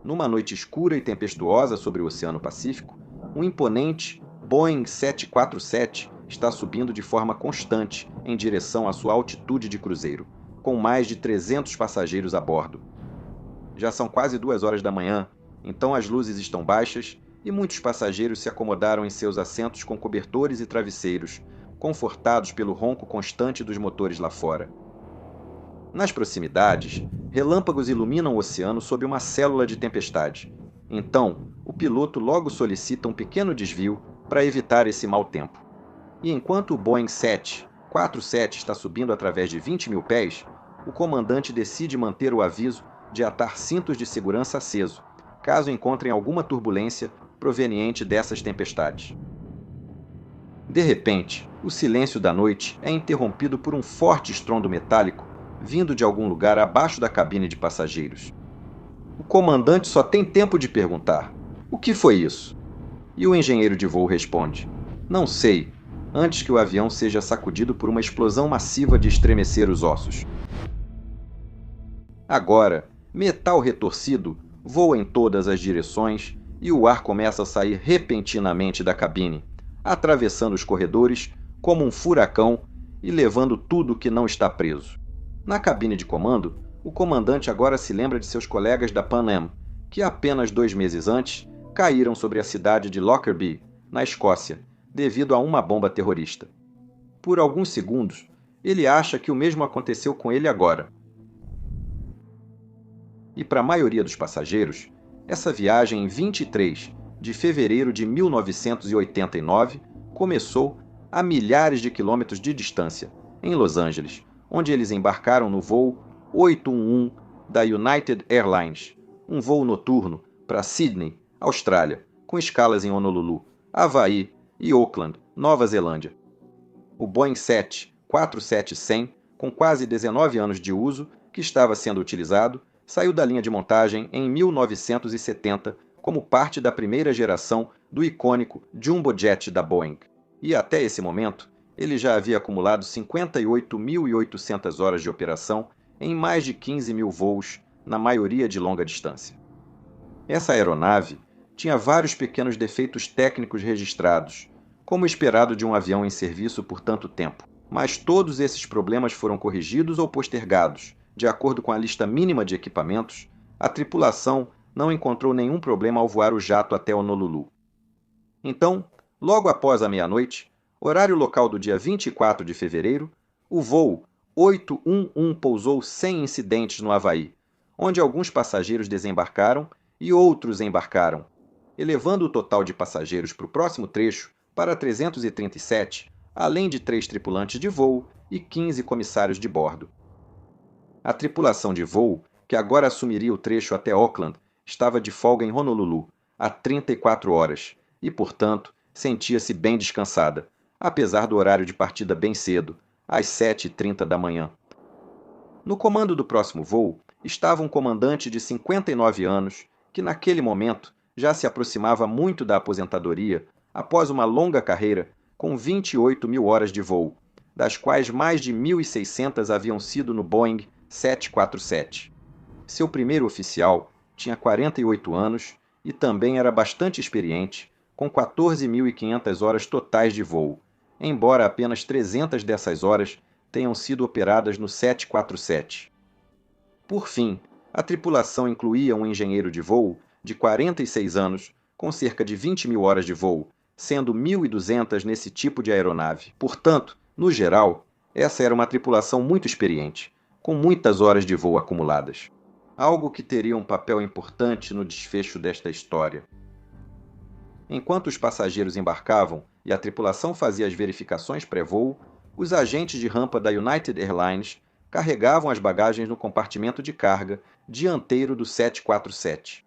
Numa noite escura e tempestuosa sobre o Oceano Pacífico, um imponente Boeing 747 está subindo de forma constante em direção à sua altitude de cruzeiro, com mais de 300 passageiros a bordo. Já são quase 2 horas da manhã, então as luzes estão baixas e muitos passageiros se acomodaram em seus assentos com cobertores e travesseiros, confortados pelo ronco constante dos motores lá fora. Nas proximidades, relâmpagos iluminam o oceano sob uma célula de tempestade. Então, o piloto logo solicita um pequeno desvio para evitar esse mau tempo. E enquanto o Boeing 747 está subindo através de 20 mil pés, o comandante decide manter o aviso de atar cintos de segurança aceso, caso encontrem alguma turbulência proveniente dessas tempestades. De repente, o silêncio da noite é interrompido por um forte estrondo metálico vindo de algum lugar abaixo da cabine de passageiros. O comandante só tem tempo de perguntar: "O que foi isso?" E o engenheiro de voo responde: "Não sei", antes que o avião seja sacudido por uma explosão massiva de estremecer os ossos. Agora, metal retorcido voa em todas as direções e o ar começa a sair repentinamente da cabine, atravessando os corredores como um furacão e levando tudo que não está preso. Na cabine de comando, o comandante agora se lembra de seus colegas da Pan Am, que apenas 2 meses antes caíram sobre a cidade de Lockerbie, na Escócia, devido a uma bomba terrorista. Por alguns segundos, ele acha que o mesmo aconteceu com ele agora. E para a maioria dos passageiros, essa viagem em 23 de fevereiro de 1989 começou a milhares de quilômetros de distância, em Los Angeles, onde eles embarcaram no voo 811 da United Airlines, um voo noturno para Sydney, Austrália, com escalas em Honolulu, Havaí e Auckland, Nova Zelândia. O Boeing 747-100, com quase 19 anos de uso, que estava sendo utilizado, saiu da linha de montagem em 1970 como parte da primeira geração do icônico Jumbo Jet da Boeing. E até esse momento, ele já havia acumulado 58.800 horas de operação em mais de 15 mil voos, na maioria de longa distância. Essa aeronave tinha vários pequenos defeitos técnicos registrados, como esperado de um avião em serviço por tanto tempo. Mas todos esses problemas foram corrigidos ou postergados. De acordo com a lista mínima de equipamentos, a tripulação não encontrou nenhum problema ao voar o jato até Honolulu. Então, logo após a meia-noite, horário local do dia 24 de fevereiro, o voo 811 pousou sem incidentes no Havaí, onde alguns passageiros desembarcaram e outros embarcaram, elevando o total de passageiros para o próximo trecho para 337, além de 3 tripulantes de voo e 15 comissários de bordo. A tripulação de voo, que agora assumiria o trecho até Auckland, estava de folga em Honolulu há 34 horas e, portanto, sentia-se bem descansada, apesar do horário de partida bem cedo, às 7h30 da manhã. No comando do próximo voo estava um comandante de 59 anos que, naquele momento, já se aproximava muito da aposentadoria após uma longa carreira com 28 mil horas de voo, das quais mais de 1.600 haviam sido no Boeing 747. Seu primeiro oficial tinha 48 anos e também era bastante experiente, com 14.500 horas totais de voo, embora apenas 300 dessas horas tenham sido operadas no 747. Por fim, a tripulação incluía um engenheiro de voo de 46 anos, com cerca de 20 mil horas de voo, sendo 1.200 nesse tipo de aeronave. Portanto, no geral, essa era uma tripulação muito experiente, com muitas horas de voo acumuladas. Algo que teria um papel importante no desfecho desta história. Enquanto os passageiros embarcavam e a tripulação fazia as verificações pré-voo, os agentes de rampa da United Airlines carregavam as bagagens no compartimento de carga dianteiro do 747.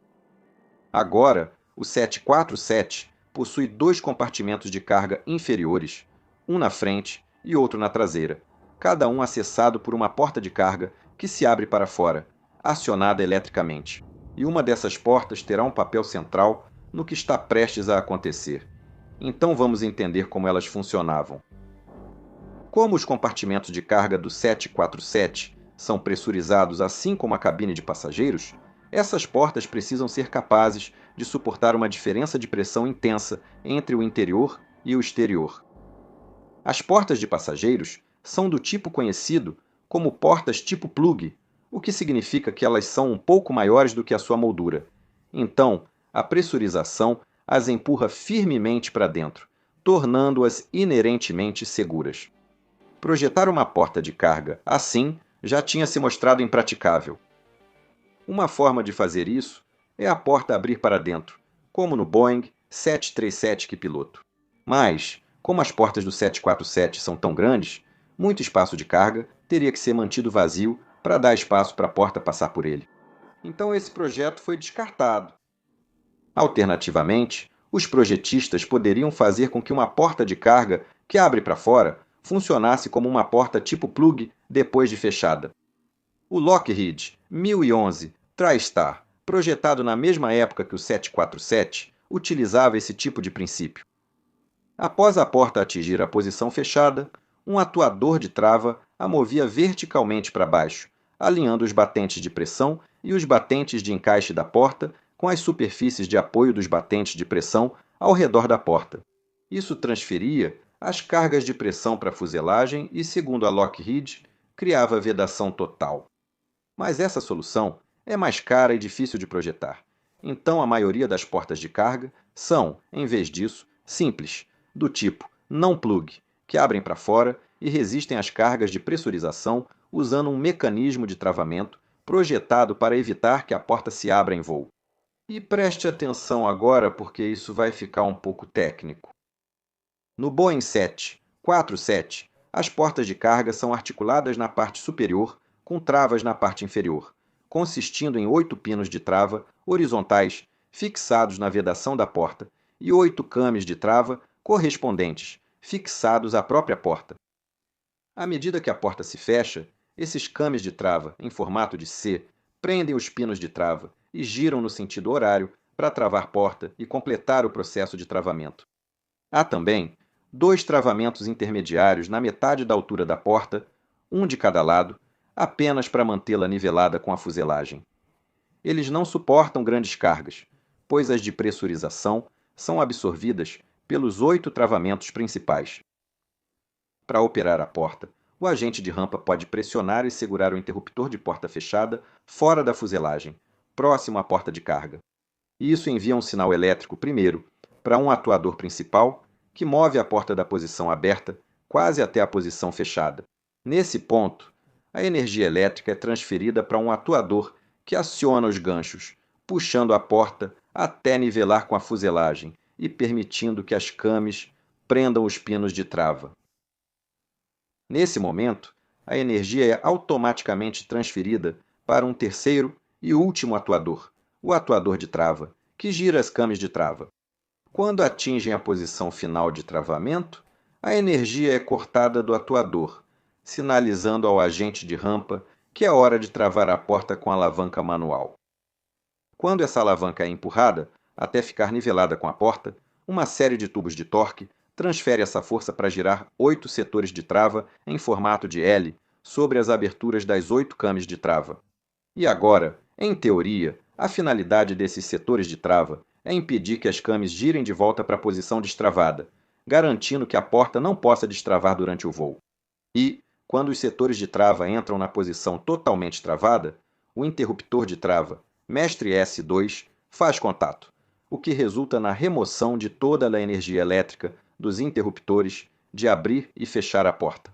Agora, o 747 possui 2 compartimentos de carga inferiores, um na frente e outro na traseira, cada um acessado por uma porta de carga que se abre para fora, acionada eletricamente. E uma dessas portas terá um papel central no que está prestes a acontecer. Então vamos entender como elas funcionavam. Como os compartimentos de carga do 747 são pressurizados assim como a cabine de passageiros, Essas portas precisam ser capazes de suportar uma diferença de pressão intensa entre o interior e o exterior. As portas de passageiros são do tipo conhecido como portas tipo plug, o que significa que elas são um pouco maiores do que a sua moldura. Então, a pressurização as empurra firmemente para dentro, tornando-as inerentemente seguras. Projetar uma porta de carga assim já tinha se mostrado impraticável. Uma forma de fazer isso é a porta abrir para dentro, como no Boeing 737 que piloto. Mas, como as portas do 747 são tão grandes, muito espaço de carga teria que ser mantido vazio para dar espaço para a porta passar por ele. Então esse projeto foi descartado. Alternativamente, os projetistas poderiam fazer com que uma porta de carga que abre para fora funcionasse como uma porta tipo plug depois de fechada. O Lockheed 1011 TriStar, projetado na mesma época que o 747, utilizava esse tipo de princípio. Após a porta atingir a posição fechada, um atuador de trava a movia verticalmente para baixo, alinhando os batentes de pressão e os batentes de encaixe da porta com as superfícies de apoio dos batentes de pressão ao redor da porta. Isso transferia as cargas de pressão para a fuselagem e, segundo a Lockheed, criava vedação total. Mas essa solução é mais cara e difícil de projetar. Então a maioria das portas de carga são, em vez disso, simples, do tipo não plug, que abrem para fora e resistem às cargas de pressurização usando um mecanismo de travamento projetado para evitar que a porta se abra em voo. E preste atenção agora porque isso vai ficar um pouco técnico. No Boeing 747, as portas de carga são articuladas na parte superior com travas na parte inferior, consistindo em 8 pinos de trava horizontais fixados na vedação da porta e 8 cames de trava correspondentes, fixados à própria porta. À medida que a porta se fecha, esses cames de trava, em formato de C, prendem os pinos de trava e giram no sentido horário para travar porta e completar o processo de travamento. Há também 2 travamentos intermediários na metade da altura da porta, um de cada lado, apenas para mantê-la nivelada com a fuselagem. Eles não suportam grandes cargas, pois as de pressurização são absorvidas pelos 8 travamentos principais. Para operar a porta, o agente de rampa pode pressionar e segurar o interruptor de porta fechada fora da fuselagem, próximo à porta de carga. E isso envia um sinal elétrico primeiro para um atuador principal que move a porta da posição aberta quase até a posição fechada. Nesse ponto, a energia elétrica é transferida para um atuador que aciona os ganchos, puxando a porta até nivelar com a fuselagem e permitindo que as cames prendam os pinos de trava. Nesse momento, a energia é automaticamente transferida para um terceiro e último atuador, o atuador de trava, que gira as cames de trava. Quando atingem a posição final de travamento, a energia é cortada do atuador, sinalizando ao agente de rampa que é hora de travar a porta com a alavanca manual. Quando essa alavanca é empurrada, até ficar nivelada com a porta, uma série de tubos de torque transfere essa força para girar 8 setores de trava em formato de L sobre as aberturas das 8 cames de trava. E agora, em teoria, a finalidade desses setores de trava é impedir que as cames girem de volta para a posição destravada, garantindo que a porta não possa destravar durante o voo. E, quando os setores de trava entram na posição totalmente travada, o interruptor de trava, Mestre S2, faz contato, o que resulta na remoção de toda a energia elétrica dos interruptores de abrir e fechar a porta.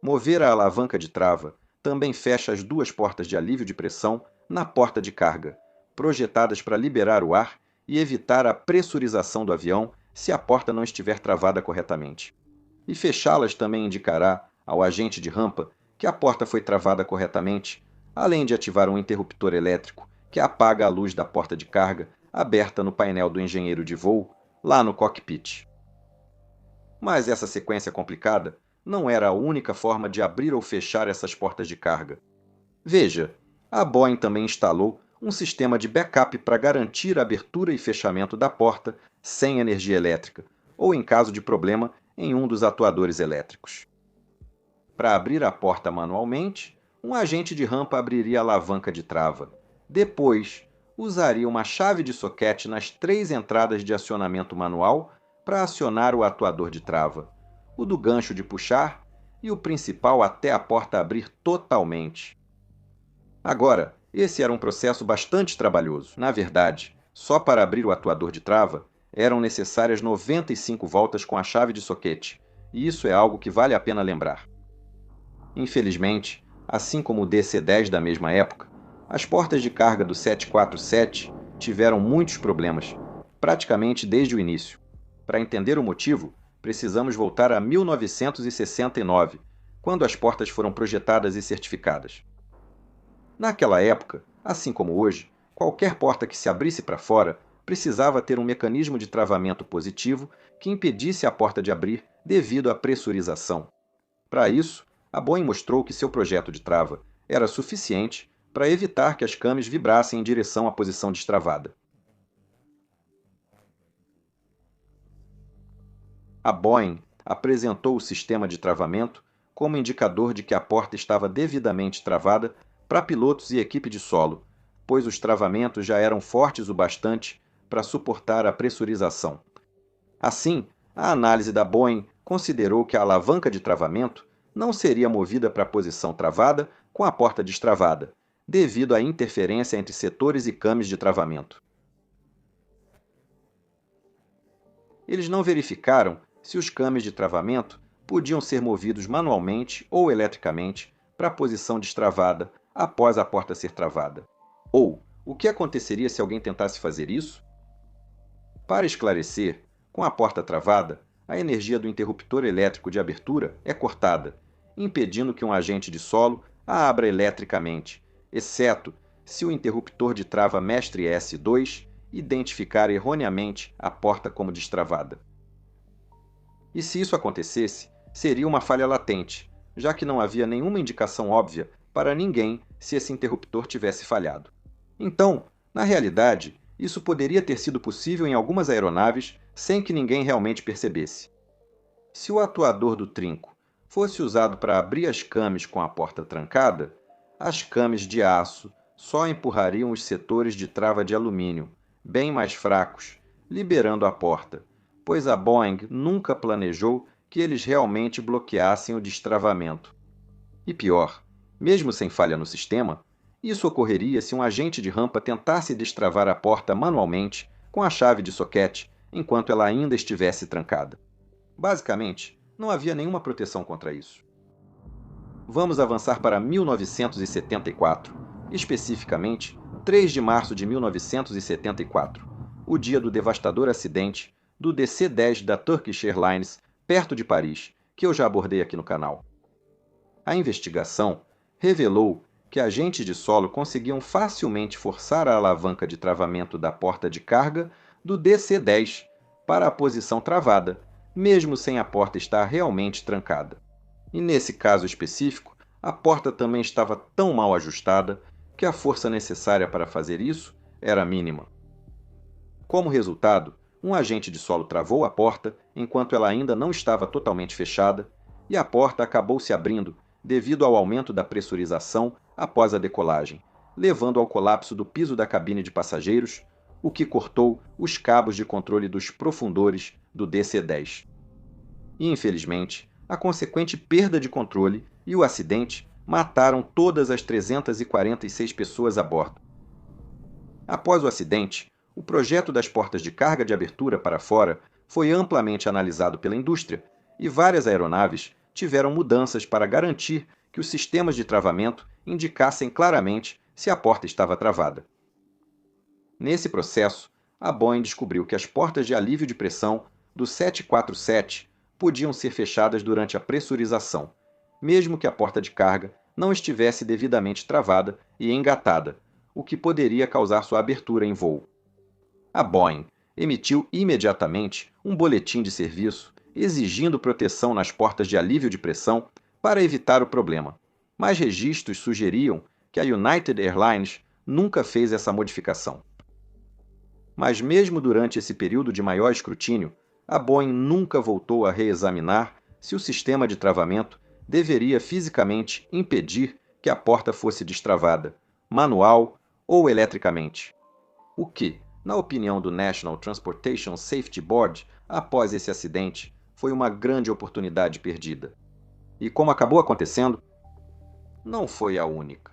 Mover a alavanca de trava também fecha as 2 portas de alívio de pressão na porta de carga, projetadas para liberar o ar e evitar a pressurização do avião se a porta não estiver travada corretamente. E fechá-las também indicará ao agente de rampa que a porta foi travada corretamente, além de ativar um interruptor elétrico que apaga a luz da porta de carga aberta no painel do engenheiro de voo, lá no cockpit. Mas essa sequência complicada não era a única forma de abrir ou fechar essas portas de carga. Veja, a Boeing também instalou um sistema de backup para garantir a abertura e fechamento da porta sem energia elétrica, ou em caso de problema em um dos atuadores elétricos. Para abrir a porta manualmente, um agente de rampa abriria a alavanca de trava. Depois, usaria uma chave de soquete nas 3 entradas de acionamento manual para acionar o atuador de trava, o do gancho de puxar e o principal até a porta abrir totalmente. Agora, esse era um processo bastante trabalhoso. Na verdade, só para abrir o atuador de trava, eram necessárias 95 voltas com a chave de soquete, e isso é algo que vale a pena lembrar. Infelizmente, assim como o DC-10 da mesma época, as portas de carga do 747 tiveram muitos problemas, praticamente desde o início. Para entender o motivo, precisamos voltar a 1969, quando as portas foram projetadas e certificadas. Naquela época, assim como hoje, qualquer porta que se abrisse para fora precisava ter um mecanismo de travamento positivo que impedisse a porta de abrir devido à pressurização. Para isso, a Boeing mostrou que seu projeto de trava era suficiente para evitar que as cames vibrassem em direção à posição destravada. A Boeing apresentou o sistema de travamento como indicador de que a porta estava devidamente travada para pilotos e equipe de solo, pois os travamentos já eram fortes o bastante para suportar a pressurização. Assim, a análise da Boeing considerou que a alavanca de travamento não seria movida para a posição travada com a porta destravada, devido à interferência entre setores e cames de travamento. Eles não verificaram se os cames de travamento podiam ser movidos manualmente ou eletricamente para a posição destravada após a porta ser travada. Ou, o que aconteceria se alguém tentasse fazer isso? Para esclarecer, com a porta travada, a energia do interruptor elétrico de abertura é cortada, impedindo que um agente de solo a abra eletricamente, exceto se o interruptor de trava mestre S2 identificar erroneamente a porta como destravada. E se isso acontecesse, seria uma falha latente, já que não havia nenhuma indicação óbvia para ninguém se esse interruptor tivesse falhado. Então, na realidade, isso poderia ter sido possível em algumas aeronaves sem que ninguém realmente percebesse. Se o atuador do trinco fosse usado para abrir as cames com a porta trancada, as cames de aço só empurrariam os setores de trava de alumínio, bem mais fracos, liberando a porta, pois a Boeing nunca planejou que eles realmente bloqueassem o destravamento. E pior, mesmo sem falha no sistema, isso ocorreria se um agente de rampa tentasse destravar a porta manualmente com a chave de soquete enquanto ela ainda estivesse trancada. Basicamente, não havia nenhuma proteção contra isso. Vamos avançar para 1974, especificamente 3 de março de 1974, o dia do devastador acidente do DC-10 da Turkish Airlines perto de Paris, que eu já abordei aqui no canal. A investigação revelou que agentes de solo conseguiam facilmente forçar a alavanca de travamento da porta de carga do DC-10 para a posição travada, mesmo sem a porta estar realmente trancada. E nesse caso específico, a porta também estava tão mal ajustada que a força necessária para fazer isso era mínima. Como resultado, um agente de solo travou a porta enquanto ela ainda não estava totalmente fechada, e a porta acabou se abrindo devido ao aumento da pressurização após a decolagem, levando ao colapso do piso da cabine de passageiros, o que cortou os cabos de controle dos profundores do DC-10. E, infelizmente, a consequente perda de controle e o acidente mataram todas as 346 pessoas a bordo. Após o acidente, o projeto das portas de carga de abertura para fora foi amplamente analisado pela indústria e várias aeronaves tiveram mudanças para garantir que os sistemas de travamento indicassem claramente se a porta estava travada. Nesse processo, a Boeing descobriu que as portas de alívio de pressão do 747 podiam ser fechadas durante a pressurização, mesmo que a porta de carga não estivesse devidamente travada e engatada, o que poderia causar sua abertura em voo. A Boeing emitiu imediatamente um boletim de serviço exigindo proteção nas portas de alívio de pressão para evitar o problema, mas registros sugeriam que a United Airlines nunca fez essa modificação. Mas mesmo durante esse período de maior escrutínio, a Boeing nunca voltou a reexaminar se o sistema de travamento deveria fisicamente impedir que a porta fosse destravada, manual ou eletricamente. O que, na opinião do National Transportation Safety Board, após esse acidente, foi uma grande oportunidade perdida. E como acabou acontecendo, não foi a única.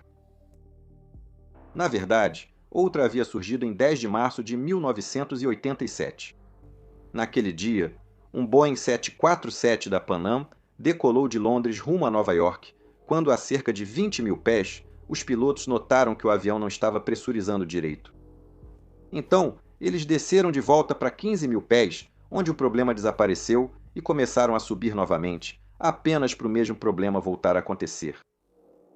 Na verdade, outra havia surgido em 10 de março de 1987. Naquele dia, um Boeing 747 da Pan Am decolou de Londres rumo a Nova York, quando a cerca de 20 mil pés, os pilotos notaram que o avião não estava pressurizando direito. Então, eles desceram de volta para 15 mil pés, onde o problema desapareceu, e começaram a subir novamente, apenas para o mesmo problema voltar a acontecer.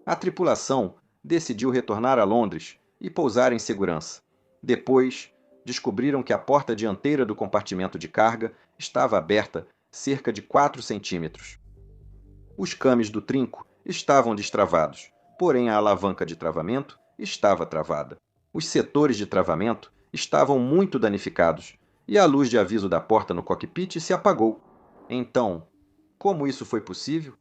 A tripulação decidiu retornar a Londres e pousar em segurança. Depois, descobriram que a porta dianteira do compartimento de carga estava aberta cerca de 4 centímetros. Os cames do trinco estavam destravados, porém a alavanca de travamento estava travada. Os setores de travamento estavam muito danificados e a luz de aviso da porta no cockpit se apagou. Então, como isso foi possível?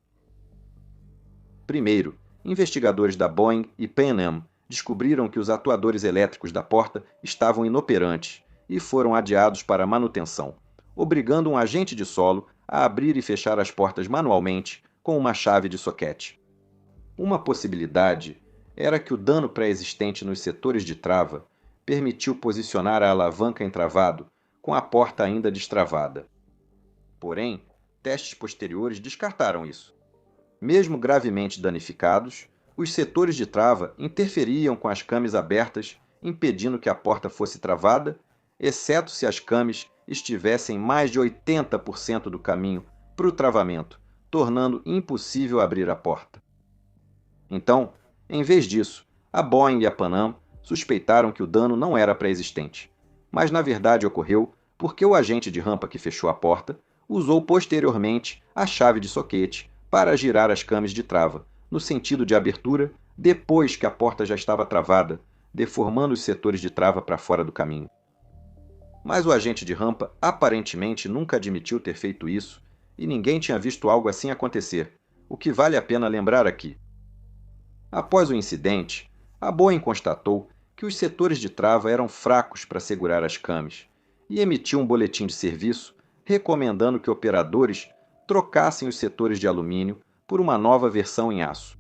Primeiro, investigadores da Boeing e Pan Am descobriram que os atuadores elétricos da porta estavam inoperantes e foram adiados para manutenção, obrigando um agente de solo a abrir e fechar as portas manualmente com uma chave de soquete. Uma possibilidade era que o dano pré-existente nos setores de trava permitiu posicionar a alavanca em travado com a porta ainda destravada. Porém, testes posteriores descartaram isso. Mesmo gravemente danificados, os setores de trava interferiam com as cames abertas, impedindo que a porta fosse travada, exceto se as cames estivessem mais de 80% do caminho para o travamento, tornando impossível abrir a porta. Então, em vez disso, a Boeing e a Pan Am suspeitaram que o dano não era pré-existente, mas na verdade ocorreu porque o agente de rampa que fechou a porta usou posteriormente a chave de soquete para girar as cames de trava, no sentido de abertura, depois que a porta já estava travada, deformando os setores de trava para fora do caminho. Mas o agente de rampa aparentemente nunca admitiu ter feito isso e ninguém tinha visto algo assim acontecer, o que vale a pena lembrar aqui. Após o incidente, a Boeing constatou que os setores de trava eram fracos para segurar as cames e emitiu um boletim de serviço recomendando que operadores trocassem os setores de alumínio por uma nova versão em aço.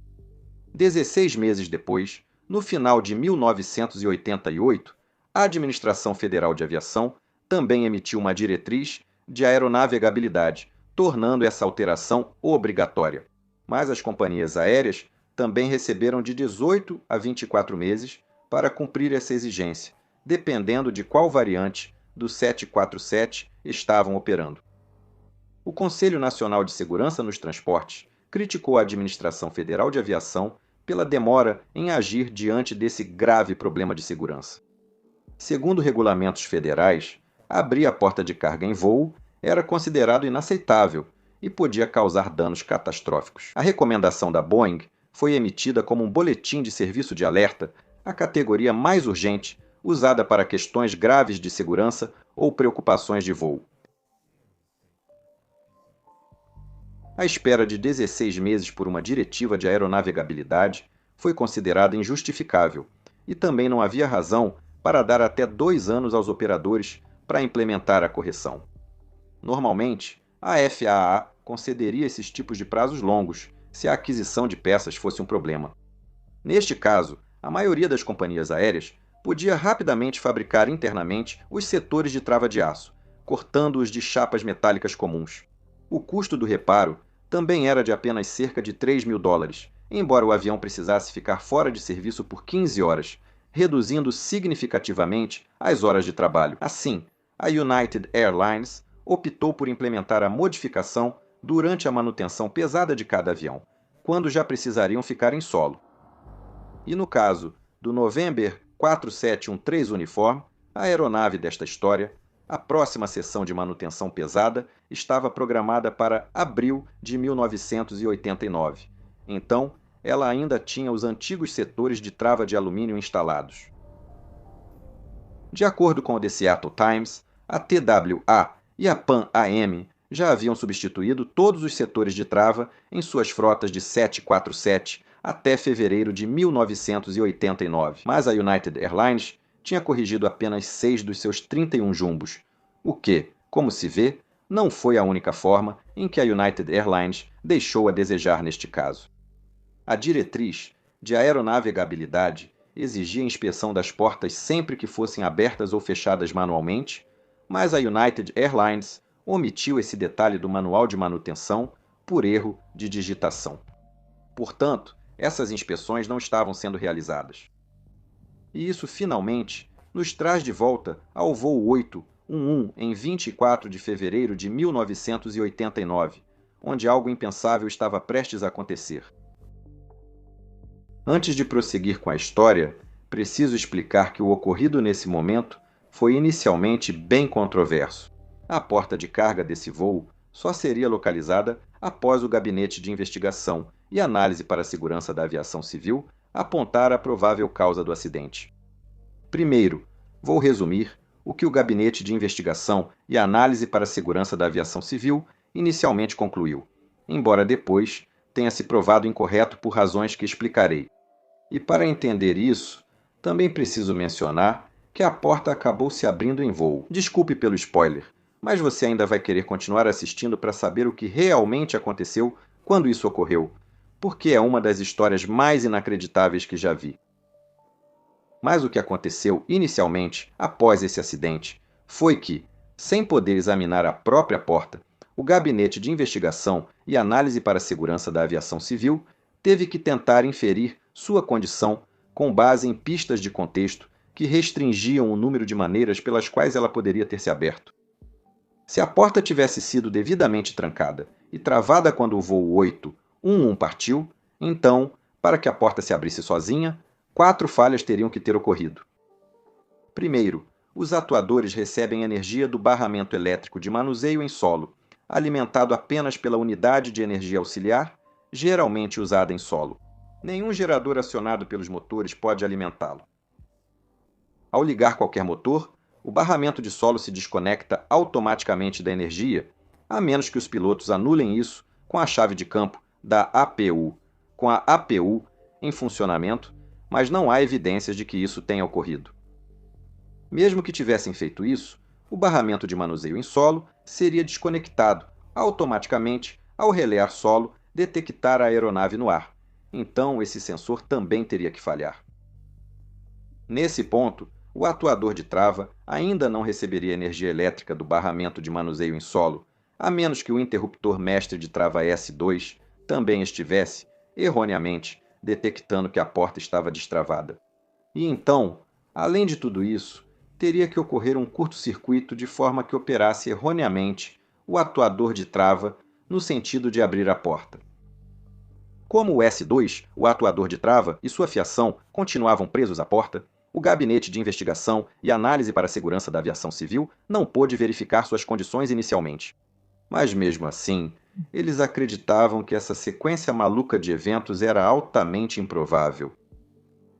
16 meses depois, no final de 1988, a Administração Federal de Aviação também emitiu uma diretriz de aeronavegabilidade, tornando essa alteração obrigatória. Mas as companhias aéreas também receberam de 18 a 24 meses para cumprir essa exigência, dependendo de qual variante do 747 estavam operando. O Conselho Nacional de Segurança nos Transportes criticou a Administração Federal de Aviação pela demora em agir diante desse grave problema de segurança. Segundo regulamentos federais, abrir a porta de carga em voo era considerado inaceitável e podia causar danos catastróficos. A recomendação da Boeing foi emitida como um boletim de serviço de alerta, a categoria mais urgente, usada para questões graves de segurança ou preocupações de voo. A espera de 16 meses por uma diretiva de aeronavegabilidade foi considerada injustificável e também não havia razão para dar até 2 anos aos operadores para implementar a correção. Normalmente, a FAA concederia esses tipos de prazos longos se a aquisição de peças fosse um problema. Neste caso, a maioria das companhias aéreas podia rapidamente fabricar internamente os setores de trava de aço, cortando-os de chapas metálicas comuns. O custo do reparo também era de apenas cerca de $3.000, embora o avião precisasse ficar fora de serviço por 15 horas, reduzindo significativamente as horas de trabalho. Assim, a United Airlines optou por implementar a modificação durante a manutenção pesada de cada avião, quando já precisariam ficar em solo. E no caso do November 4713 Uniform, a aeronave desta história, a próxima sessão de manutenção pesada estava programada para abril de 1989. Então, ela ainda tinha os antigos setores de trava de alumínio instalados. De acordo com o The Seattle Times, a TWA e a Pan Am já haviam substituído todos os setores de trava em suas frotas de 747 até fevereiro de 1989, mas a United Airlines tinha corrigido apenas 6 dos seus 31 jumbos, o que, como se vê, não foi a única forma em que a United Airlines deixou a desejar neste caso. A diretriz de aeronavegabilidade exigia inspeção das portas sempre que fossem abertas ou fechadas manualmente, mas a United Airlines omitiu esse detalhe do manual de manutenção por erro de digitação. Portanto, essas inspeções não estavam sendo realizadas. E isso, finalmente, nos traz de volta ao voo 811 em 24 de fevereiro de 1989, onde algo impensável estava prestes a acontecer. Antes de prosseguir com a história, preciso explicar que o ocorrido nesse momento foi inicialmente bem controverso. A porta de carga desse voo só seria localizada após o Gabinete de Investigação e Análise para a Segurança da Aviação Civil apontar a provável causa do acidente. Primeiro, vou resumir o que o Gabinete de Investigação e Análise para a Segurança da Aviação Civil inicialmente concluiu, embora depois tenha se provado incorreto por razões que explicarei. E para entender isso, também preciso mencionar que a porta acabou se abrindo em voo. Desculpe pelo spoiler, mas você ainda vai querer continuar assistindo para saber o que realmente aconteceu quando isso ocorreu, porque é uma das histórias mais inacreditáveis que já vi. Mas o que aconteceu inicialmente, após esse acidente, foi que, sem poder examinar a própria porta, o Gabinete de Investigação e Análise para a Segurança da Aviação Civil teve que tentar inferir sua condição com base em pistas de contexto que restringiam o número de maneiras pelas quais ela poderia ter se aberto. Se a porta tivesse sido devidamente trancada e travada quando o voo 811 partiu, então, para que a porta se abrisse sozinha, 4 falhas teriam que ter ocorrido. Primeiro, os atuadores recebem energia do barramento elétrico de manuseio em solo, alimentado apenas pela unidade de energia auxiliar, geralmente usada em solo. Nenhum gerador acionado pelos motores pode alimentá-lo. Ao ligar qualquer motor, o barramento de solo se desconecta automaticamente da energia, a menos que os pilotos anulem isso com a chave de campo da APU. Com a APU em funcionamento, mas não há evidências de que isso tenha ocorrido. Mesmo que tivessem feito isso, o barramento de manuseio em solo seria desconectado automaticamente ao relear solo detectar a aeronave no ar. Então, esse sensor também teria que falhar. Nesse ponto, o atuador de trava ainda não receberia energia elétrica do barramento de manuseio em solo, a menos que o interruptor mestre de trava S2 também estivesse, erroneamente, detectando que a porta estava destravada. E então, além de tudo isso, teria que ocorrer um curto-circuito de forma que operasse erroneamente o atuador de trava no sentido de abrir a porta. Como o S2, o atuador de trava e sua fiação continuavam presos à porta, o Gabinete de Investigação e Análise para a Segurança da Aviação Civil não pôde verificar suas condições inicialmente. Mas mesmo assim, eles acreditavam que essa sequência maluca de eventos era altamente improvável.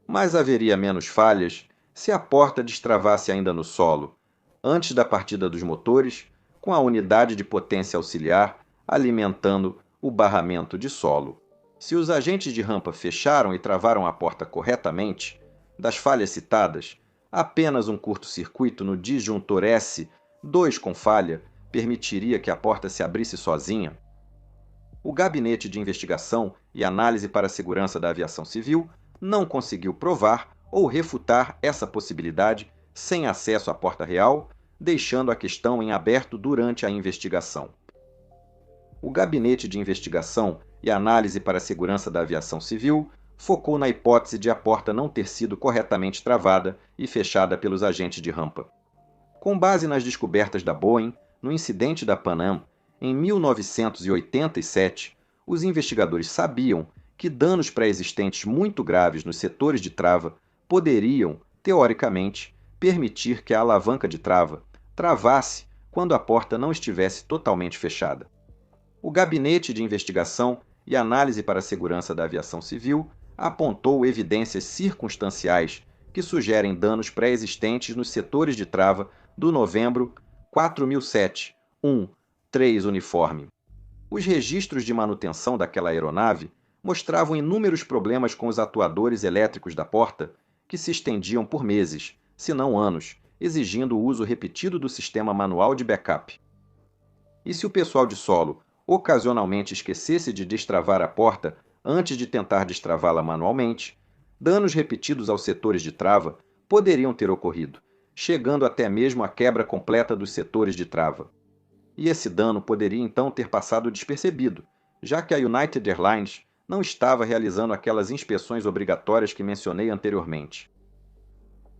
Mas haveria menos falhas se a porta destravasse ainda no solo, antes da partida dos motores, com a unidade de potência auxiliar alimentando o barramento de solo. Se os agentes de rampa fecharam e travaram a porta corretamente, das falhas citadas, apenas um curto-circuito no disjuntor S2 com falha permitiria que a porta se abrisse sozinha. O Gabinete de Investigação e Análise para a Segurança da Aviação Civil não conseguiu provar ou refutar essa possibilidade sem acesso à porta real, deixando a questão em aberto durante a investigação. O Gabinete de Investigação e Análise para a Segurança da Aviação Civil focou na hipótese de a porta não ter sido corretamente travada e fechada pelos agentes de rampa. Com base nas descobertas da Boeing no incidente da Pan Am, em 1987, os investigadores sabiam que danos pré-existentes muito graves nos setores de trava poderiam, teoricamente, permitir que a alavanca de trava travasse quando a porta não estivesse totalmente fechada. O Gabinete de Investigação e Análise para a Segurança da Aviação Civil apontou evidências circunstanciais que sugerem danos pré-existentes nos setores de trava do novembro 4007-1-3 uniforme. Os registros de manutenção daquela aeronave mostravam inúmeros problemas com os atuadores elétricos da porta, que se estendiam por meses, se não anos, exigindo o uso repetido do sistema manual de backup. E se o pessoal de solo ocasionalmente esquecesse de destravar a porta antes de tentar destravá-la manualmente, danos repetidos aos setores de trava poderiam ter ocorrido, chegando até mesmo à quebra completa dos setores de trava. E esse dano poderia então ter passado despercebido, já que a United Airlines não estava realizando aquelas inspeções obrigatórias que mencionei anteriormente.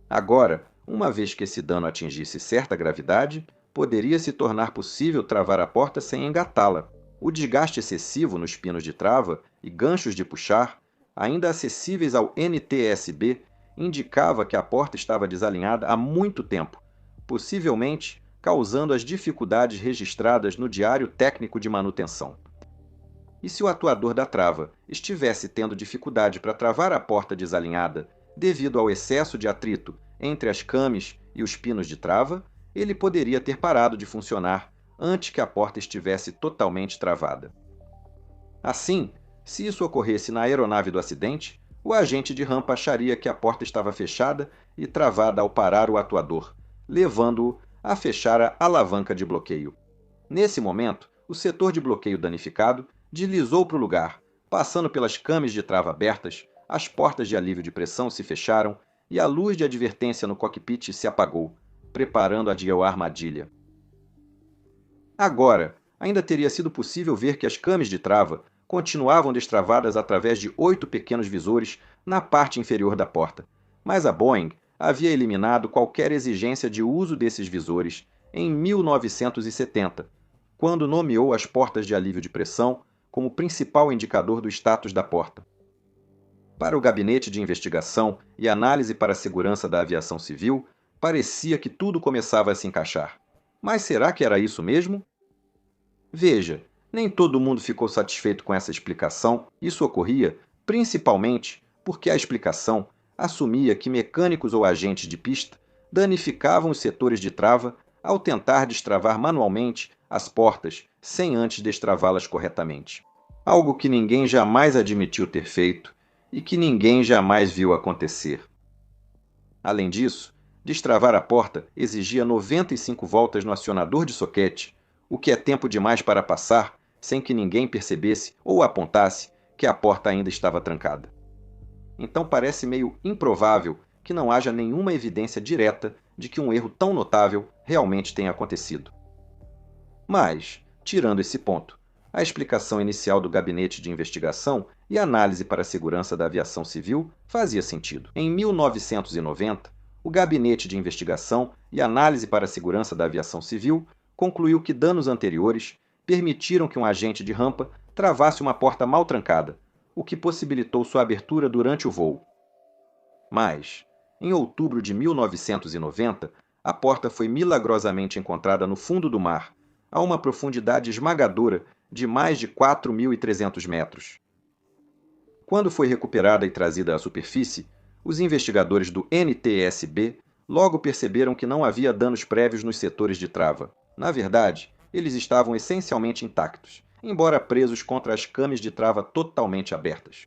Agora, uma vez que esse dano atingisse certa gravidade, poderia se tornar possível travar a porta sem engatá-la. O desgaste excessivo nos pinos de trava e ganchos de puxar, ainda acessíveis ao NTSB, indicava que a porta estava desalinhada há muito tempo, possivelmente causando as dificuldades registradas no Diário Técnico de Manutenção. E se o atuador da trava estivesse tendo dificuldade para travar a porta desalinhada devido ao excesso de atrito entre as cames e os pinos de trava, ele poderia ter parado de funcionar antes que a porta estivesse totalmente travada. Assim, se isso ocorresse na aeronave do acidente, o agente de rampa acharia que a porta estava fechada e travada ao parar o atuador, levando-o a fechar a alavanca de bloqueio. Nesse momento, o setor de bloqueio danificado deslizou para o lugar, passando pelas cames de trava abertas, as portas de alívio de pressão se fecharam e a luz de advertência no cockpit se apagou, preparando-a a armadilha. Agora, ainda teria sido possível ver que as cames de trava continuavam destravadas através de 8 pequenos visores na parte inferior da porta, mas a Boeing havia eliminado qualquer exigência de uso desses visores em 1970, quando nomeou as portas de alívio de pressão como principal indicador do status da porta. Para o Gabinete de Investigação e Análise para a Segurança da Aviação Civil, parecia que tudo começava a se encaixar. Mas será que era isso mesmo? Veja, nem todo mundo ficou satisfeito com essa explicação. Isso ocorria principalmente porque a explicação assumia que mecânicos ou agentes de pista danificavam os setores de trava ao tentar destravar manualmente as portas sem antes destravá-las corretamente. Algo que ninguém jamais admitiu ter feito e que ninguém jamais viu acontecer. Além disso, destravar a porta exigia 95 voltas no acionador de soquete, o que é tempo demais para passar sem que ninguém percebesse ou apontasse que a porta ainda estava trancada. Então parece meio improvável que não haja nenhuma evidência direta de que um erro tão notável realmente tenha acontecido. Mas, tirando esse ponto, a explicação inicial do Gabinete de Investigação e Análise para a Segurança da Aviação Civil fazia sentido. Em 1990, o Gabinete de Investigação e Análise para a Segurança da Aviação Civil concluiu que danos anteriores permitiram que um agente de rampa travasse uma porta mal trancada, o que possibilitou sua abertura durante o voo. Mas, em outubro de 1990, a porta foi milagrosamente encontrada no fundo do mar, a uma profundidade esmagadora de mais de 4.300 metros. Quando foi recuperada e trazida à superfície, os investigadores do NTSB logo perceberam que não havia danos prévios nos setores de trava. Na verdade, eles estavam essencialmente intactos, embora presos contra as cames de trava totalmente abertas.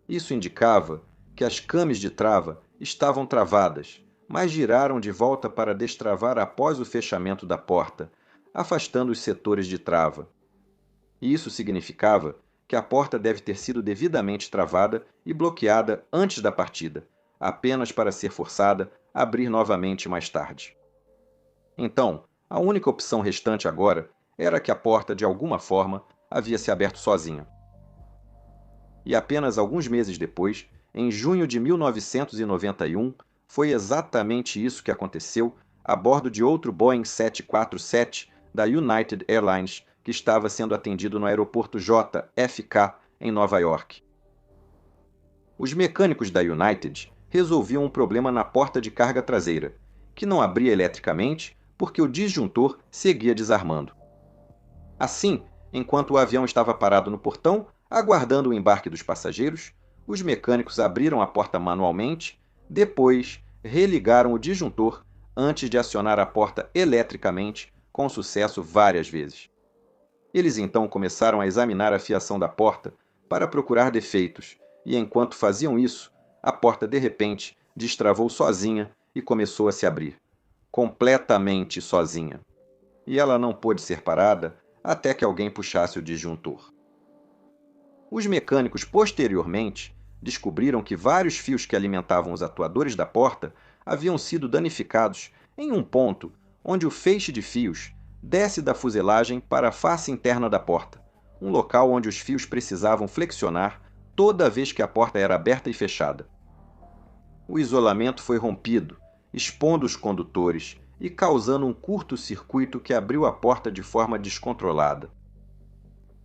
Isso indicava que as cames de trava estavam travadas, mas giraram de volta para destravar após o fechamento da porta, afastando os setores de trava. E isso significava que a porta deve ter sido devidamente travada e bloqueada antes da partida, apenas para ser forçada a abrir novamente mais tarde. Então, a única opção restante agora era que a porta, de alguma forma, havia se aberto sozinha. E apenas alguns meses depois, em junho de 1991, foi exatamente isso que aconteceu a bordo de outro Boeing 747 da United Airlines que estava sendo atendido no aeroporto JFK, em Nova York. Os mecânicos da United resolviam um problema na porta de carga traseira, que não abria eletricamente porque o disjuntor seguia desarmando. Assim, enquanto o avião estava parado no portão, aguardando o embarque dos passageiros, os mecânicos abriram a porta manualmente, depois religaram o disjuntor antes de acionar a porta eletricamente, com sucesso várias vezes. Eles então começaram a examinar a fiação da porta para procurar defeitos, e enquanto faziam isso, a porta de repente destravou sozinha e começou a se abrir. Completamente sozinha. E ela não pôde ser parada até que alguém puxasse o disjuntor. Os mecânicos posteriormente descobriram que vários fios que alimentavam os atuadores da porta haviam sido danificados em um ponto onde o feixe de fios desce da fuselagem para a face interna da porta, um local onde os fios precisavam flexionar toda vez que a porta era aberta e fechada. O isolamento foi rompido, expondo os condutores e causando um curto-circuito que abriu a porta de forma descontrolada.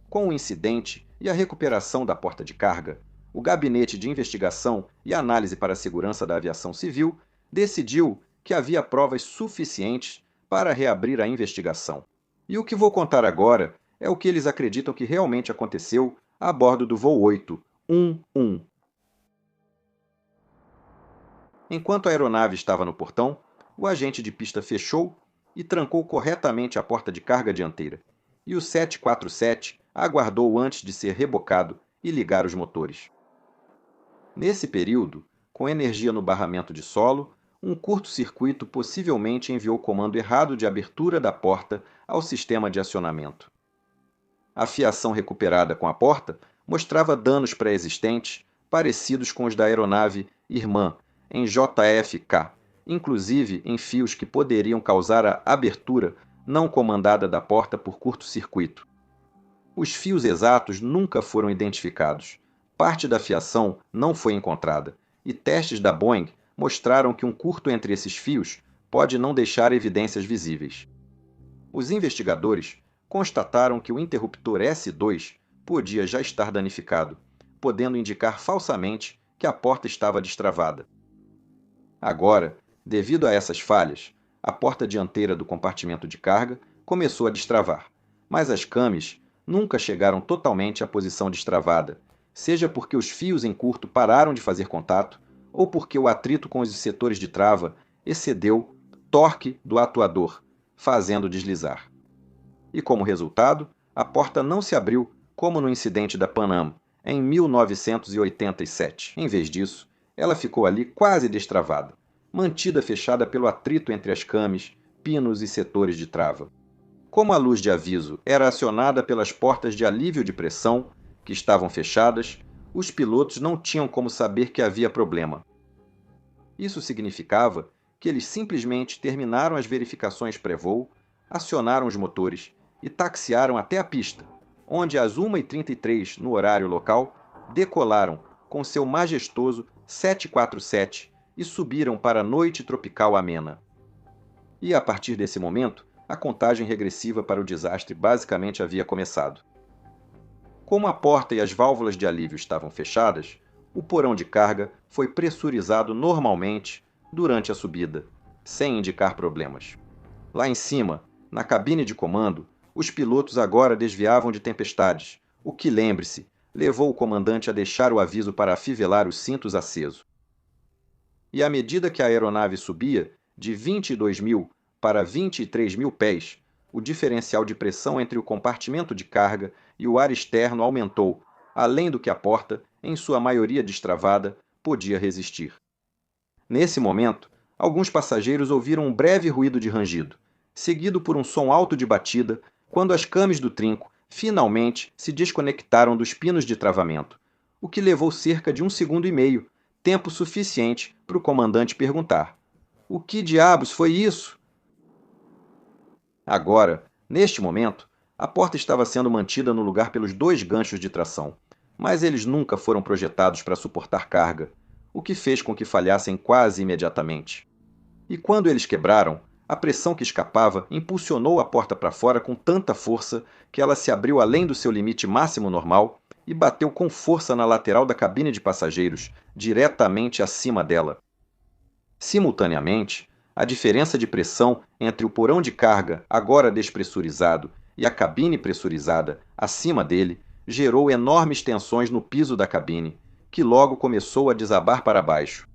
Com o incidente e a recuperação da porta de carga, o Gabinete de Investigação e Análise para a Segurança da Aviação Civil decidiu que havia provas suficientes para reabrir a investigação. E o que vou contar agora é o que eles acreditam que realmente aconteceu a bordo do voo 811. Enquanto a aeronave estava no portão, o agente de pista fechou e trancou corretamente a porta de carga dianteira, e o 747 aguardou antes de ser rebocado e ligar os motores. Nesse período, com energia no barramento de solo, um curto-circuito possivelmente enviou o comando errado de abertura da porta ao sistema de acionamento. A fiação recuperada com a porta mostrava danos pré-existentes parecidos com os da aeronave irmã em JFK, inclusive em fios que poderiam causar a abertura não comandada da porta por curto-circuito. Os fios exatos nunca foram identificados. Parte da fiação não foi encontrada, e testes da Boeing mostraram que um curto entre esses fios pode não deixar evidências visíveis. Os investigadores constataram que o interruptor S2 podia já estar danificado, podendo indicar falsamente que a porta estava destravada. Agora, devido a essas falhas, a porta dianteira do compartimento de carga começou a destravar, mas as cames nunca chegaram totalmente à posição destravada, seja porque os fios em curto pararam de fazer contato ou porque o atrito com os setores de trava excedeu o torque do atuador, fazendo deslizar. E como resultado, a porta não se abriu como no incidente da Pan Am, em 1987. Em vez disso, ela ficou ali quase destravada, mantida fechada pelo atrito entre as cames, pinos e setores de trava. Como a luz de aviso era acionada pelas portas de alívio de pressão, que estavam fechadas, os pilotos não tinham como saber que havia problema. Isso significava que eles simplesmente terminaram as verificações pré-voo, acionaram os motores e taxiaram até a pista, onde às 1h33 no horário local, decolaram com seu majestoso 747 e subiram para a noite tropical amena. E a partir desse momento, a contagem regressiva para o desastre basicamente havia começado. Como a porta e as válvulas de alívio estavam fechadas, o porão de carga foi pressurizado normalmente durante a subida, sem indicar problemas. Lá em cima, na cabine de comando, os pilotos agora desviavam de tempestades, o que, lembre-se, levou o comandante a deixar o aviso para afivelar os cintos acesos. E à medida que a aeronave subia de 22.000 para 23.000 pés, o diferencial de pressão entre o compartimento de carga e o ar externo aumentou, além do que a porta, em sua maioria destravada, podia resistir. Nesse momento, alguns passageiros ouviram um breve ruído de rangido, seguido por um som alto de batida, quando as cames do trinco finalmente se desconectaram dos pinos de travamento, o que levou cerca de 1,5 segundos, tempo suficiente para o comandante perguntar: "O que diabos foi isso?" Agora, neste momento, a porta estava sendo mantida no lugar pelos 2 ganchos de tração, mas eles nunca foram projetados para suportar carga, o que fez com que falhassem quase imediatamente. E quando eles quebraram, a pressão que escapava impulsionou a porta para fora com tanta força que ela se abriu além do seu limite máximo normal e bateu com força na lateral da cabine de passageiros, diretamente acima dela. Simultaneamente, a diferença de pressão entre o porão de carga, agora despressurizado, e a cabine pressurizada acima dele gerou enormes tensões no piso da cabine, que logo começou a desabar para baixo.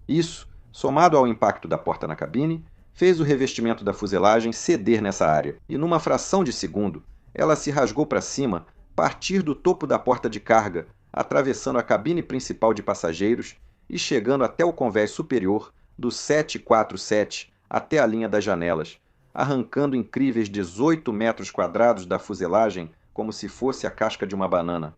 Isso, somado ao impacto da porta na cabine, fez o revestimento da fuselagem ceder nessa área, e numa fração de segundo, ela se rasgou para cima partir do topo da porta de carga, atravessando a cabine principal de passageiros e chegando até o convés superior do 747 até a linha das janelas, arrancando incríveis 18 metros quadrados da fuselagem como se fosse a casca de uma banana.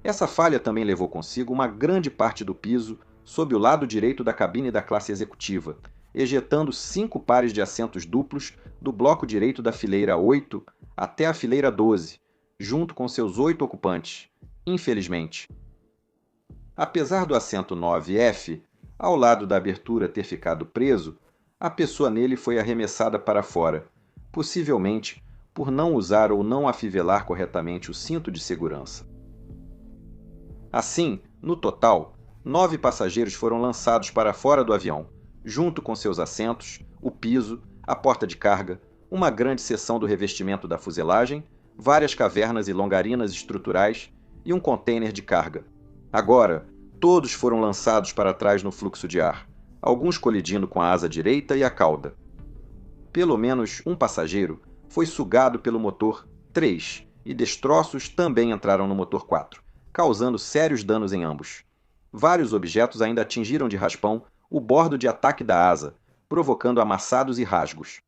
Essa falha também levou consigo uma grande parte do piso sob o lado direito da cabine da classe executiva, ejetando 5 pares de assentos duplos do bloco direito da fileira 8 até a fileira 12, junto com seus 8 ocupantes, infelizmente. Apesar do assento 9F, ao lado da abertura ter ficado preso, a pessoa nele foi arremessada para fora, possivelmente por não usar ou não afivelar corretamente o cinto de segurança. Assim, no total, 9 passageiros foram lançados para fora do avião, junto com seus assentos, o piso, a porta de carga, uma grande seção do revestimento da fuselagem, várias cavernas e longarinas estruturais e um container de carga. Agora, todos foram lançados para trás no fluxo de ar, alguns colidindo com a asa direita e a cauda. Pelo menos um passageiro foi sugado pelo motor 3 e destroços também entraram no motor 4, causando sérios danos em ambos. Vários objetos ainda atingiram de raspão o bordo de ataque da asa, provocando amassados e rasgos.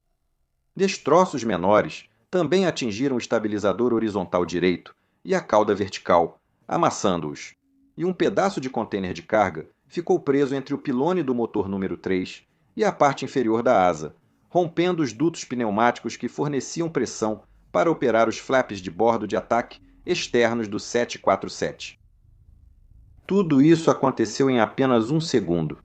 Destroços menores também atingiram o estabilizador horizontal direito e a cauda vertical, amassando-os. E um pedaço de contêiner de carga ficou preso entre o pilone do motor número 3 e a parte inferior da asa, rompendo os dutos pneumáticos que forneciam pressão para operar os flaps de bordo de ataque externos do 747. Tudo isso aconteceu em apenas um segundo.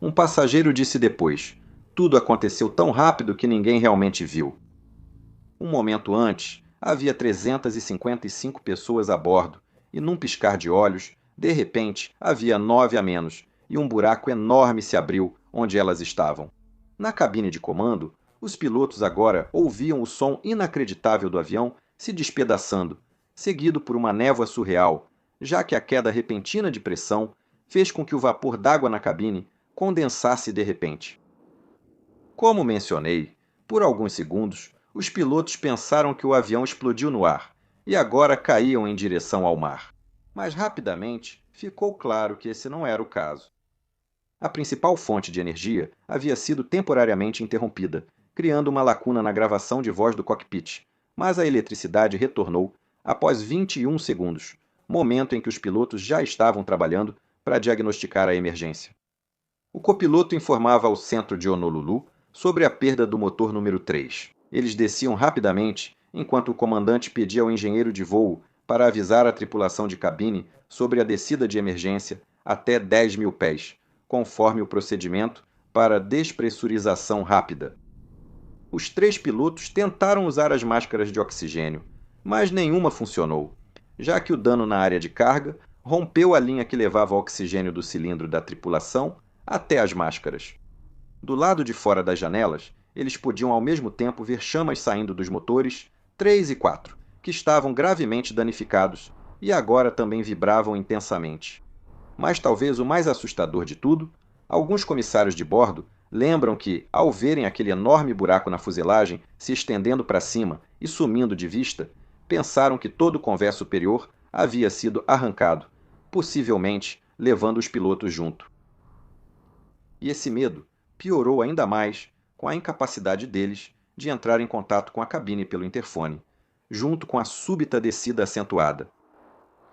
Um passageiro disse depois: tudo aconteceu tão rápido que ninguém realmente viu. Um momento antes, havia 355 pessoas a bordo, e num piscar de olhos, de repente, havia 9 a menos, e um buraco enorme se abriu onde elas estavam. Na cabine de comando, os pilotos agora ouviam o som inacreditável do avião se despedaçando, seguido por uma névoa surreal, já que a queda repentina de pressão fez com que o vapor d'água na cabine condensasse de repente. Como mencionei, por alguns segundos, os pilotos pensaram que o avião explodiu no ar e agora caíam em direção ao mar. Mas rapidamente ficou claro que esse não era o caso. A principal fonte de energia havia sido temporariamente interrompida, criando uma lacuna na gravação de voz do cockpit, mas a eletricidade retornou após 21 segundos, momento em que os pilotos já estavam trabalhando para diagnosticar a emergência. O copiloto informava ao centro de Honolulu sobre a perda do motor número 3. Eles desciam rapidamente, enquanto o comandante pedia ao engenheiro de voo para avisar a tripulação de cabine sobre a descida de emergência até 10.000 pés, conforme o procedimento para despressurização rápida. Os 3 pilotos tentaram usar as máscaras de oxigênio, mas nenhuma funcionou, já que o dano na área de carga rompeu a linha que levava o oxigênio do cilindro da tripulação até as máscaras. Do lado de fora das janelas, eles podiam ao mesmo tempo ver chamas saindo dos motores 3 e 4, que estavam gravemente danificados e agora também vibravam intensamente. Mas talvez o mais assustador de tudo, alguns comissários de bordo lembram que, ao verem aquele enorme buraco na fuselagem se estendendo para cima e sumindo de vista, pensaram que todo o convés superior havia sido arrancado, possivelmente levando os pilotos junto. E esse medo piorou ainda mais com a incapacidade deles de entrar em contato com a cabine pelo interfone, junto com a súbita descida acentuada.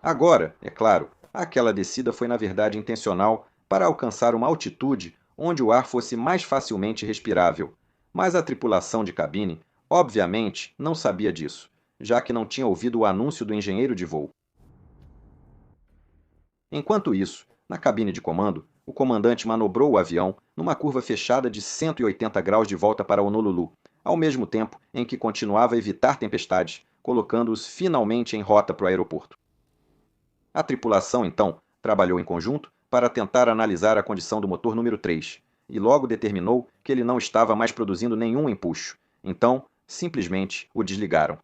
Agora, é claro, aquela descida foi na verdade intencional para alcançar uma altitude onde o ar fosse mais facilmente respirável, mas a tripulação de cabine, obviamente, não sabia disso, já que não tinha ouvido o anúncio do engenheiro de voo. Enquanto isso, na cabine de comando, o comandante manobrou o avião numa curva fechada de 180 graus de volta para Honolulu, ao mesmo tempo em que continuava a evitar tempestades, colocando-os finalmente em rota para o aeroporto. A tripulação, então, trabalhou em conjunto para tentar analisar a condição do motor número 3, e logo determinou que ele não estava mais produzindo nenhum empuxo, então, simplesmente o desligaram.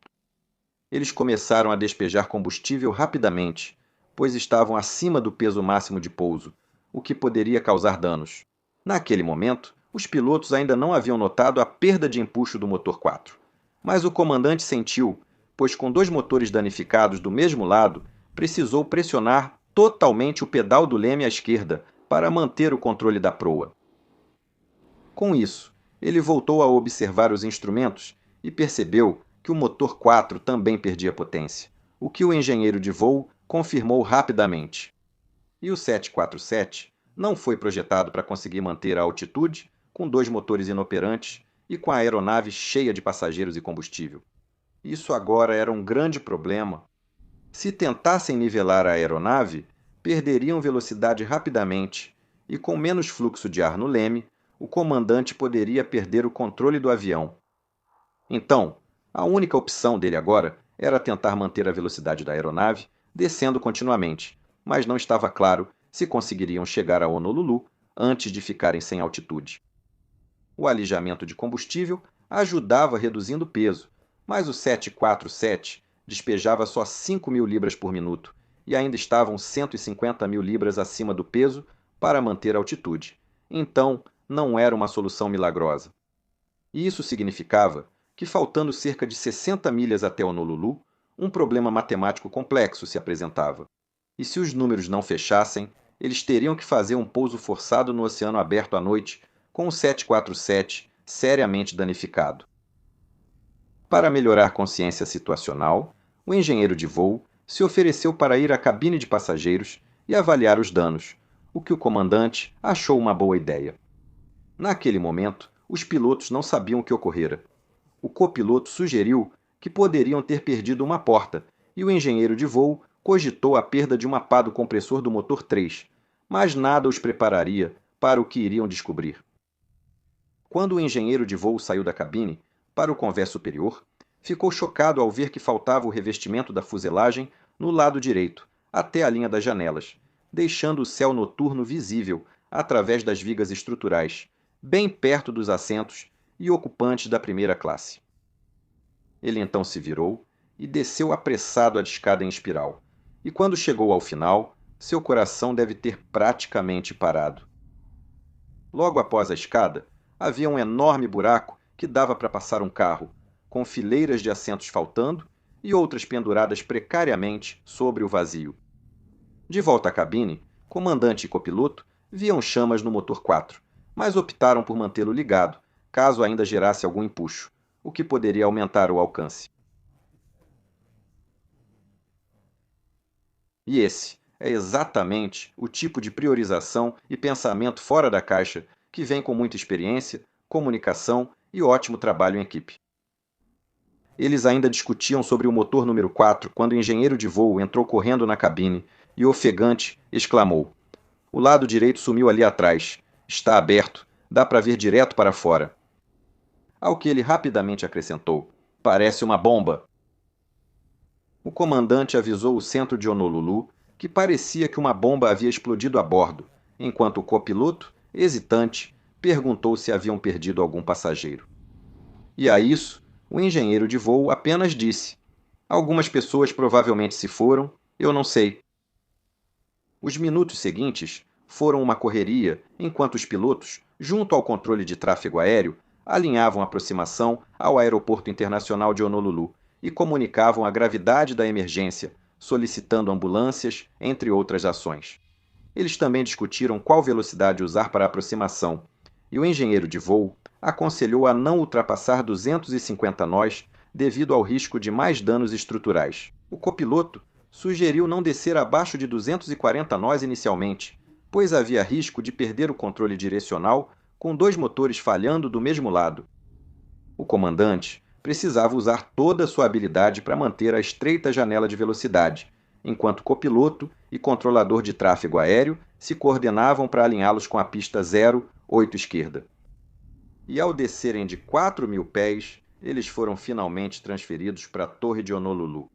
Eles começaram a despejar combustível rapidamente, pois estavam acima do peso máximo de pouso, o que poderia causar danos. Naquele momento, os pilotos ainda não haviam notado a perda de empuxo do motor 4, mas o comandante sentiu pois com dois motores danificados do mesmo lado, precisou pressionar totalmente o pedal do leme à esquerda para manter o controle da proa. Com isso, ele voltou a observar os instrumentos e percebeu que o motor 4 também perdia potência, o que o engenheiro de voo confirmou rapidamente. E o 747 não foi projetado para conseguir manter a altitude com dois motores inoperantes e com a aeronave cheia de passageiros e combustível. Isso agora era um grande problema. Se tentassem nivelar a aeronave, perderiam velocidade rapidamente e, com menos fluxo de ar no leme, o comandante poderia perder o controle do avião. Então, a única opção dele agora era tentar manter a velocidade da aeronave, descendo continuamente, mas não estava claro se conseguiriam chegar a Honolulu antes de ficarem sem altitude. O alijamento de combustível ajudava reduzindo o peso, mas o 747 despejava só 5.000 libras por minuto e ainda estavam 150.000 libras acima do peso para manter a altitude. Então, não era uma solução milagrosa. E isso significava que, faltando cerca de 60 milhas até Honolulu, um problema matemático complexo se apresentava. E se os números não fechassem, eles teriam que fazer um pouso forçado no oceano aberto à noite, com o 747 seriamente danificado. Para melhorar consciência situacional, o engenheiro de voo se ofereceu para ir à cabine de passageiros e avaliar os danos, o que o comandante achou uma boa ideia. Naquele momento, os pilotos não sabiam o que ocorrera. O copiloto sugeriu que poderiam ter perdido uma porta e o engenheiro de voo cogitou a perda de uma pá do compressor do motor 3, mas nada os prepararia para o que iriam descobrir. Quando o engenheiro de voo saiu da cabine, para o convés superior, ficou chocado ao ver que faltava o revestimento da fuselagem no lado direito, até a linha das janelas, deixando o céu noturno visível através das vigas estruturais, bem perto dos assentos e ocupantes da primeira classe. Ele então se virou e desceu apressado a escada em espiral, e quando chegou ao final, seu coração deve ter praticamente parado. Logo após a escada, havia um enorme buraco que dava para passar um carro, com fileiras de assentos faltando e outras penduradas precariamente sobre o vazio. De volta à cabine, comandante e copiloto viam chamas no motor 4, mas optaram por mantê-lo ligado, caso ainda gerasse algum empuxo, o que poderia aumentar o alcance. E esse é exatamente o tipo de priorização e pensamento fora da caixa que vem com muita experiência, comunicação e ótimo trabalho em equipe. Eles ainda discutiam sobre o motor número 4 quando o engenheiro de voo entrou correndo na cabine e, ofegante, exclamou: "O lado direito sumiu ali atrás. Está aberto. Dá para ver direto para fora." Ao que ele rapidamente acrescentou: "Parece uma bomba." O comandante avisou o centro de Honolulu que parecia que uma bomba havia explodido a bordo, enquanto o copiloto, hesitante, perguntou se haviam perdido algum passageiro. E a isso, o engenheiro de voo apenas disse: "Algumas pessoas provavelmente se foram, eu não sei." Os minutos seguintes foram uma correria enquanto os pilotos, junto ao controle de tráfego aéreo, alinhavam a aproximação ao Aeroporto Internacional de Honolulu e comunicavam a gravidade da emergência, solicitando ambulâncias, entre outras ações. Eles também discutiram qual velocidade usar para a aproximação, e o engenheiro de voo aconselhou a não ultrapassar 250 nós devido ao risco de mais danos estruturais. O copiloto sugeriu não descer abaixo de 240 nós inicialmente, pois havia risco de perder o controle direcional com dois motores falhando do mesmo lado. O comandante precisava usar toda a sua habilidade para manter a estreita janela de velocidade, enquanto copiloto e controlador de tráfego aéreo se coordenavam para alinhá-los com a pista 08 esquerda. E ao descerem de 4.000 pés, eles foram finalmente transferidos para a Torre de Honolulu.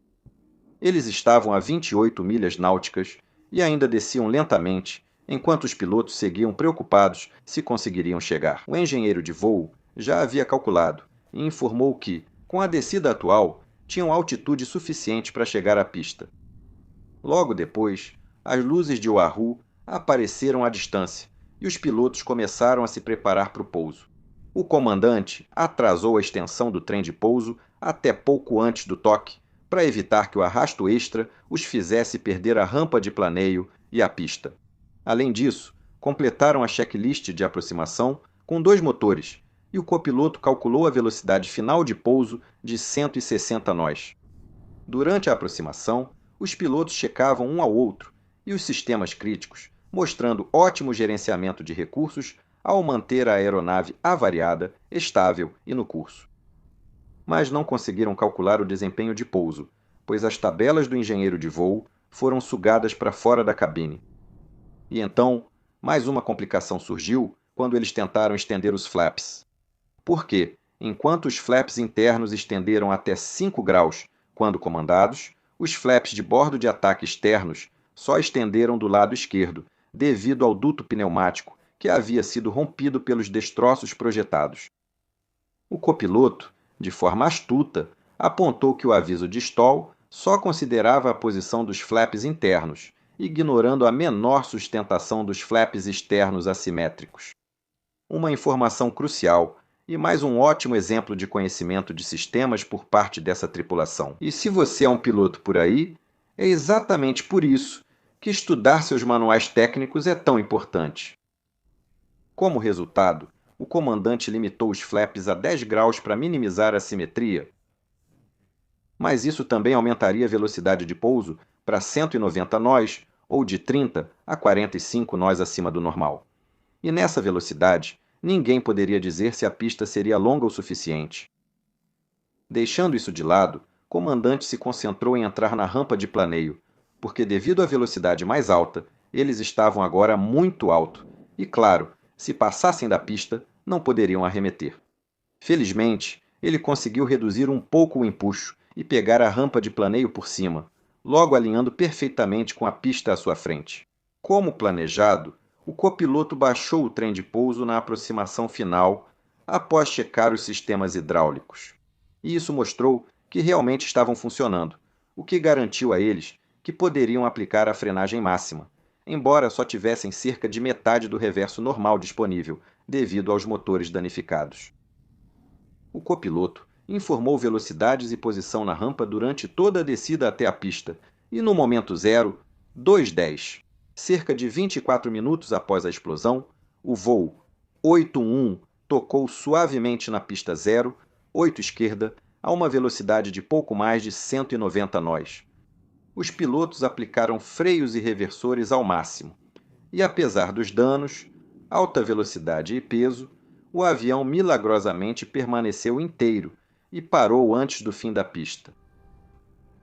Eles estavam a 28 milhas náuticas e ainda desciam lentamente, enquanto os pilotos seguiam preocupados se conseguiriam chegar. O engenheiro de voo já havia calculado e informou que, com a descida atual, tinham altitude suficiente para chegar à pista. Logo depois, as luzes de Oahu apareceram à distância e os pilotos começaram a se preparar para o pouso. O comandante atrasou a extensão do trem de pouso até pouco antes do toque para evitar que o arrasto extra os fizesse perder a rampa de planeio e a pista. Além disso, completaram a checklist de aproximação com 2 motores, e o copiloto calculou a velocidade final de pouso de 160 nós. Durante a aproximação, os pilotos checavam um ao outro e os sistemas críticos, mostrando ótimo gerenciamento de recursos ao manter a aeronave avariada, estável e no curso. Mas não conseguiram calcular o desempenho de pouso, pois as tabelas do engenheiro de voo foram sugadas para fora da cabine. E então, mais uma complicação surgiu quando eles tentaram estender os flaps. Porque, enquanto os flaps internos estenderam até 5 graus quando comandados, os flaps de bordo de ataque externos só estenderam do lado esquerdo, devido ao duto pneumático que havia sido rompido pelos destroços projetados. O copiloto, de forma astuta, apontou que o aviso de stall só considerava a posição dos flaps internos, ignorando a menor sustentação dos flaps externos assimétricos. Uma informação crucial e mais um ótimo exemplo de conhecimento de sistemas por parte dessa tripulação. E se você é um piloto por aí, é exatamente por isso que estudar seus manuais técnicos é tão importante. Como resultado, o comandante limitou os flaps a 10 graus para minimizar a simetria. Mas isso também aumentaria a velocidade de pouso para 190 nós, ou de 30 a 45 nós acima do normal. E nessa velocidade, ninguém poderia dizer se a pista seria longa o suficiente. Deixando isso de lado, o comandante se concentrou em entrar na rampa de planeio, porque devido à velocidade mais alta, eles estavam agora muito alto, e claro, se passassem da pista, não poderiam arremeter. Felizmente, ele conseguiu reduzir um pouco o empuxo e pegar a rampa de planeio por cima, logo alinhando perfeitamente com a pista à sua frente. Como planejado, o copiloto baixou o trem de pouso na aproximação final após checar os sistemas hidráulicos. E isso mostrou que realmente estavam funcionando, o que garantiu a eles que poderiam aplicar a frenagem máxima, embora só tivessem cerca de metade do reverso normal disponível, devido aos motores danificados. O copiloto informou velocidades e posição na rampa durante toda a descida até a pista, e no momento zero, 2:10, cerca de 24 minutos após a explosão, o voo 81 tocou suavemente na pista 0, 8 esquerda, a uma velocidade de pouco mais de 190 nós. Os pilotos aplicaram freios e reversores ao máximo, e apesar dos danos, alta velocidade e peso, o avião milagrosamente permaneceu inteiro e parou antes do fim da pista.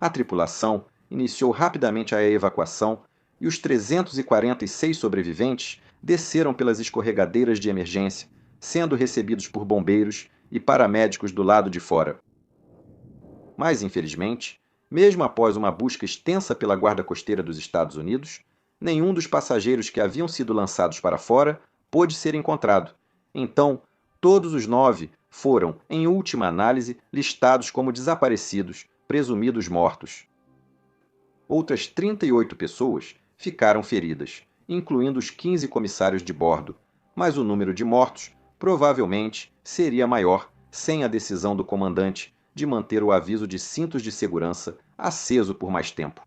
A tripulação iniciou rapidamente a evacuação e os 346 sobreviventes desceram pelas escorregadeiras de emergência, sendo recebidos por bombeiros e paramédicos do lado de fora. Mas, infelizmente, mesmo após uma busca extensa pela Guarda Costeira dos Estados Unidos, nenhum dos passageiros que haviam sido lançados para fora pôde ser encontrado. Então, todos os 9 foram, em última análise, listados como desaparecidos, presumidos mortos. Outras 38 pessoas ficaram feridas, incluindo os 15 comissários de bordo, mas o número de mortos provavelmente seria maior sem a decisão do comandante de manter o aviso de cintos de segurança aceso por mais tempo.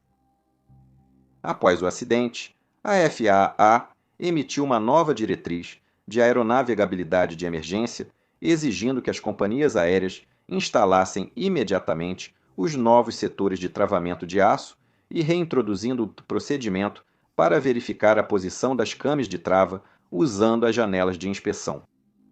Após o acidente, a FAA emitiu uma nova diretriz de aeronavegabilidade de emergência, exigindo que as companhias aéreas instalassem imediatamente os novos setores de travamento de aço e reintroduzindo o procedimento para verificar a posição das cames de trava usando as janelas de inspeção.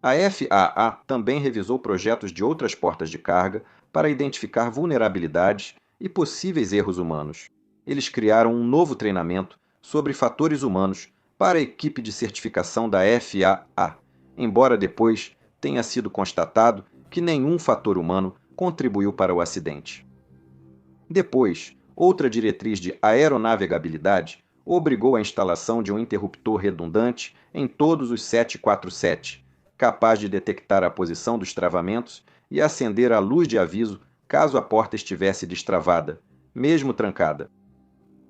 A FAA também revisou projetos de outras portas de carga para identificar vulnerabilidades e possíveis erros humanos. Eles criaram um novo treinamento sobre fatores humanos para a equipe de certificação da FAA, embora depois tenha sido constatado que nenhum fator humano contribuiu para o acidente. Depois, outra diretriz de aeronavegabilidade obrigou a instalação de um interruptor redundante em todos os 747, capaz de detectar a posição dos travamentos e acender a luz de aviso caso a porta estivesse destravada, mesmo trancada.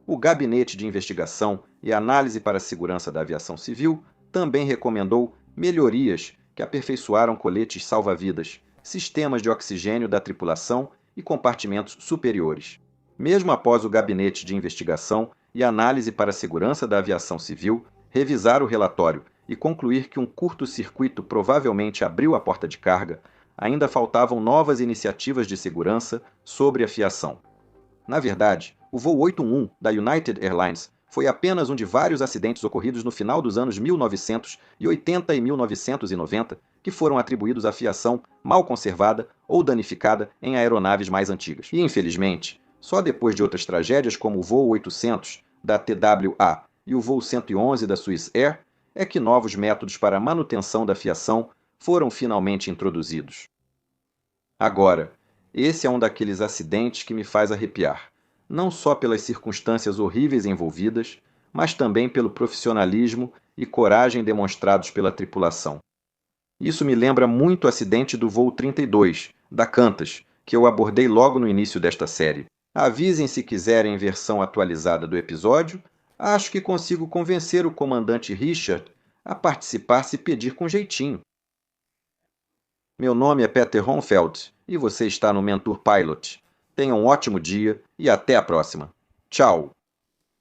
O Gabinete de Investigação e Análise para a Segurança da Aviação Civil também recomendou melhorias que aperfeiçoaram coletes salva-vidas, sistemas de oxigênio da tripulação e compartimentos superiores. Mesmo após o Gabinete de Investigação e Análise para a Segurança da Aviação Civil revisar o relatório e concluir que um curto-circuito provavelmente abriu a porta de carga, ainda faltavam novas iniciativas de segurança sobre a fiação. Na verdade, o voo 81 da United Airlines foi apenas um de vários acidentes ocorridos no final dos anos 1980 e 1990 que foram atribuídos à fiação mal conservada ou danificada em aeronaves mais antigas. E, infelizmente, só depois de outras tragédias como o voo 800 da TWA e o voo 111 da Swiss Air é que novos métodos para a manutenção da fiação foram finalmente introduzidos. Agora, esse é um daqueles acidentes que me faz arrepiar, não só pelas circunstâncias horríveis envolvidas, mas também pelo profissionalismo e coragem demonstrados pela tripulação. Isso me lembra muito o acidente do voo 32, da Qantas, que eu abordei logo no início desta série. Avisem se quiserem versão atualizada do episódio. Acho que consigo convencer o comandante Richard a participar se pedir com jeitinho. Meu nome é Peter Ronfeld e você está no Mentor Pilot. Tenha um ótimo dia e até a próxima. Tchau!